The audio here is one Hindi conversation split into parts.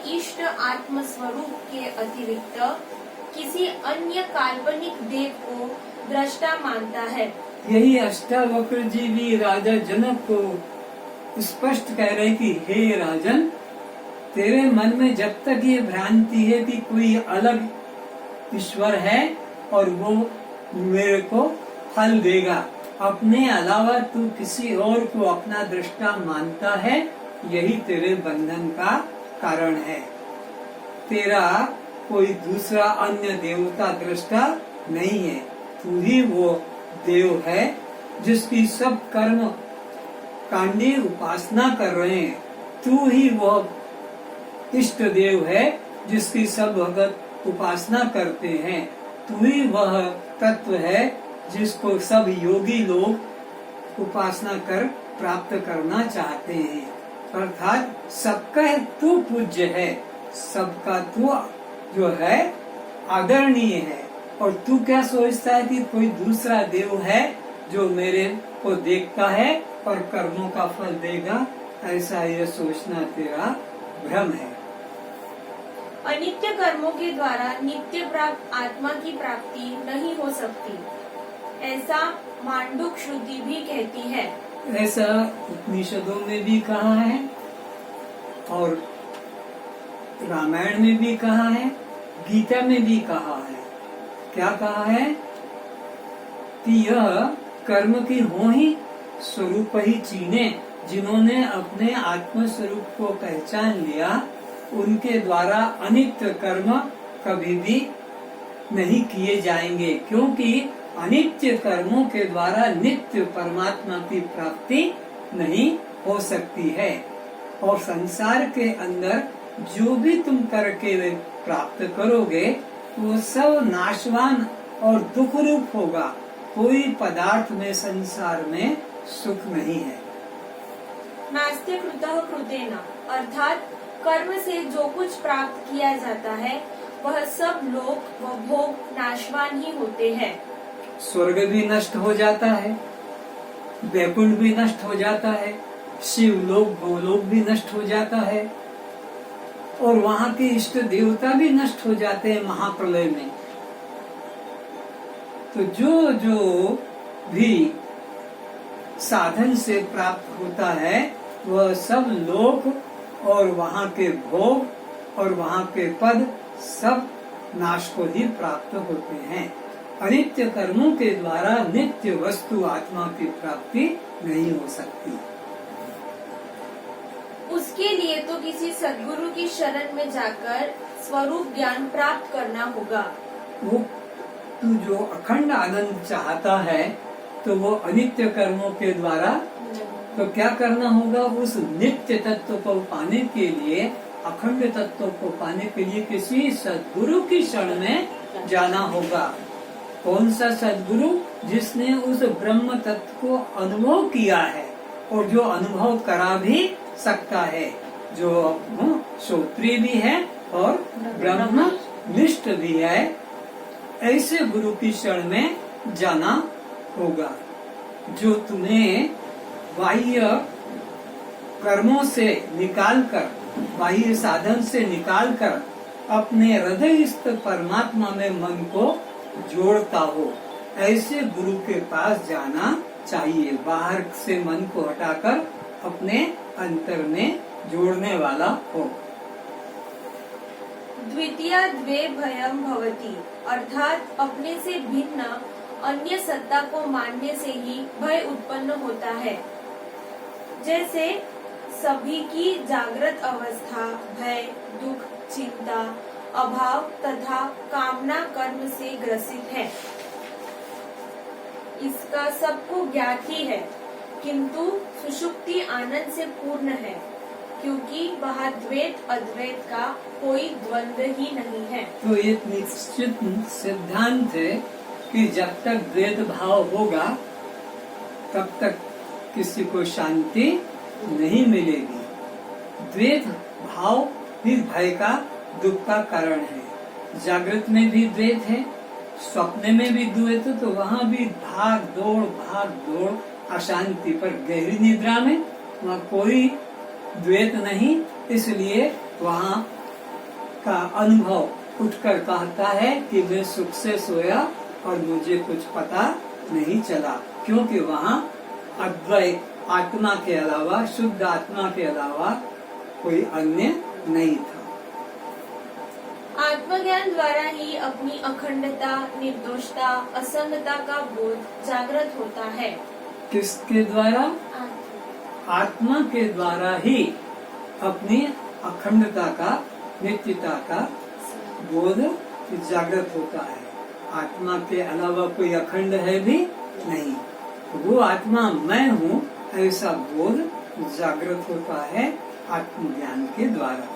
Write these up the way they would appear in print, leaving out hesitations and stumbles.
इष्ट आत्म स्वरूप के अतिरिक्त किसी अन्य काल्पनिक देव को दृष्टा मानता है। यही अष्टावक्र जी भी राजा जनक को स्पष्ट कह रहे कि हे राजन, तेरे मन में जब तक ये भ्रांति है कि कोई अलग ईश्वर है और वो मेरे को फल देगा, अपने अलावा तू किसी और को अपना दृष्टा मानता है, यही तेरे बंधन का कारण है। तेरा कोई दूसरा अन्य देवता दृष्टा नहीं है, तू ही वो देव है जिसकी सब कर्म कांडी उपासना कर रहे हैं। तू ही वो इष्ट देव है जिसकी सब भगत उपासना करते हैं। तू ही वह तत्व है जिसको सब योगी लोग उपासना कर प्राप्त करना चाहते हैं। अर्थात सबका तू पूज्य है, सबका तू जो है आदरणीय है। और तू क्या सोचता है कि कोई दूसरा देव है जो मेरे को देखता है और कर्मों का फल देगा? ऐसा यह सोचना तेरा भ्रम है। अनित्य कर्मों के द्वारा नित्य प्राप्त आत्मा की प्राप्ति नहीं हो सकती, ऐसा मांडुक श्रुति भी कहती है। ऐसा उपनिषदों में भी कहा है और रामायण में भी कहा है, गीता में भी कहा है। क्या कहा है कि यह कर्म की हो ही स्वरूप ही चीने। जिन्होंने अपने आत्म स्वरूप को पहचान लिया, उनके द्वारा अनित्य कर्म कभी भी नहीं किए जाएंगे, क्योंकि अनित्य कर्मों के द्वारा नित्य परमात्मा की प्राप्ति नहीं हो सकती है। और संसार के अंदर जो भी तुम करके प्राप्त करोगे वो सब नाशवान और दुख रूप होगा। कोई पदार्थ में संसार में सुख नहीं है। नास्त्य कृतः कृतेन, अर्थात कर्म से जो कुछ प्राप्त किया जाता है वह सब लोक व भोग नाशवान ही होते हैं। स्वर्ग भी नष्ट हो जाता है, वैकुंठ भी नष्ट हो जाता है, शिवलोक गोलोक भी नष्ट हो जाता है और वहाँ के इष्ट देवता भी नष्ट हो जाते हैं महाप्रलय में। तो जो जो भी साधन से प्राप्त होता है वह सब लोक और वहाँ के भोग और वहाँ के पद सब नाश को ही प्राप्त होते हैं। अनित्य कर्मों के द्वारा नित्य वस्तु आत्मा की प्राप्ति नहीं हो सकती। उसके लिए तो किसी सद्गुरु की शरण में जाकर स्वरूप ज्ञान प्राप्त करना होगा। वो तू जो अखंड आनंद चाहता है तो वो अनित्य कर्मों के द्वारा तो क्या करना होगा? उस नित्य तत्व को पाने के लिए, अखंड तत्व को पाने के लिए किसी सद्गुरु की शरण में जाना होगा। कौन सा सद्गुरु? जिसने उस ब्रह्म तत्व को अनुभव किया है और जो अनुभव करा भी सकता है, जो श्रोत्रिय भी है और ब्रह्म निष्ठ भी है। ऐसे गुरु की शरण में जाना होगा जो तुम्हें बाह्य कर्मों से निकालकर, बाह्य साधन से निकालकर अपने हृदयस्थ परमात्मा में मन को जोड़ता हो। ऐसे गुरु के पास जाना चाहिए, बाहर से मन को हटाकर अपने अंतर में जोड़ने वाला हो। द्वितीया द्वे भयम भवति, अर्थात अपने से भिन्न अन्य सत्ता को मानने से ही भय उत्पन्न होता है। जैसे सभी की जागृत अवस्था भय, दुख, चिंता, अभाव तथा कामना कर्म से ग्रसित है। इसका सबको ज्ञात ही है, किंतु सुषुप्ति आनंद से पूर्ण है, क्योंकि वहाँ द्वैत अद्वैत का कोई द्वंद्व ही नहीं है। तो एक निश्चित सिद्धांत है कि जब तक द्वैत भाव होगा तब तक किसी को शांति नहीं मिलेगी। द्वैत भाव ही भय का, दुख का कारण है। जागृत में भी द्वैत है, स्वप्न में भी द्वैत है, तो वहाँ भी भाग दौड़ अशांति। पर गहरी निद्रा में वहाँ कोई द्वैत नहीं, इसलिए वहाँ का अनुभव उठकर कहता है कि मैं सुख से सोया और मुझे कुछ पता नहीं चला, क्योंकि वहाँ अद्वैत आत्मा के अलावा, शुद्ध आत्मा के अलावा कोई अन्य नहीं था। आत्मज्ञान द्वारा ही अपनी अखंडता, निर्दोषता, असंगता का बोध जागृत होता है। किसके द्वारा? आत्मा के द्वारा ही अपनी अखंडता का, नित्यता का बोध जागृत होता है। आत्मा के अलावा कोई अखंड है भी नहीं, वो आत्मा मैं हूँ ऐसा बोध जागृत होता है आत्मज्ञान के द्वारा।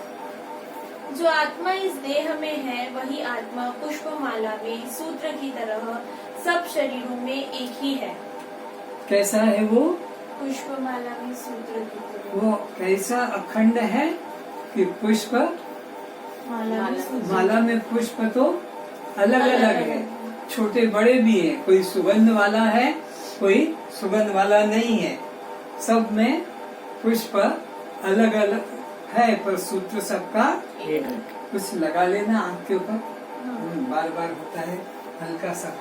जो आत्मा इस देह में है वही आत्मा पुष्पमाला में सूत्र की तरह सब शरीरों में एक ही है। कैसा है वो? पुष्पमाला में सूत्र की तरह। वो कैसा अखंड है कि पुष्प माला में पुष्प तो अलग अलग है, छोटे बड़े भी हैं, कोई सुगंध वाला है, कोई सुगंध वाला नहीं है, सब में पुष्प अलग अलग है, पर सूत्र सबका कुछ लगा लेना आँख के ऊपर, बार बार होता है हल्का सा।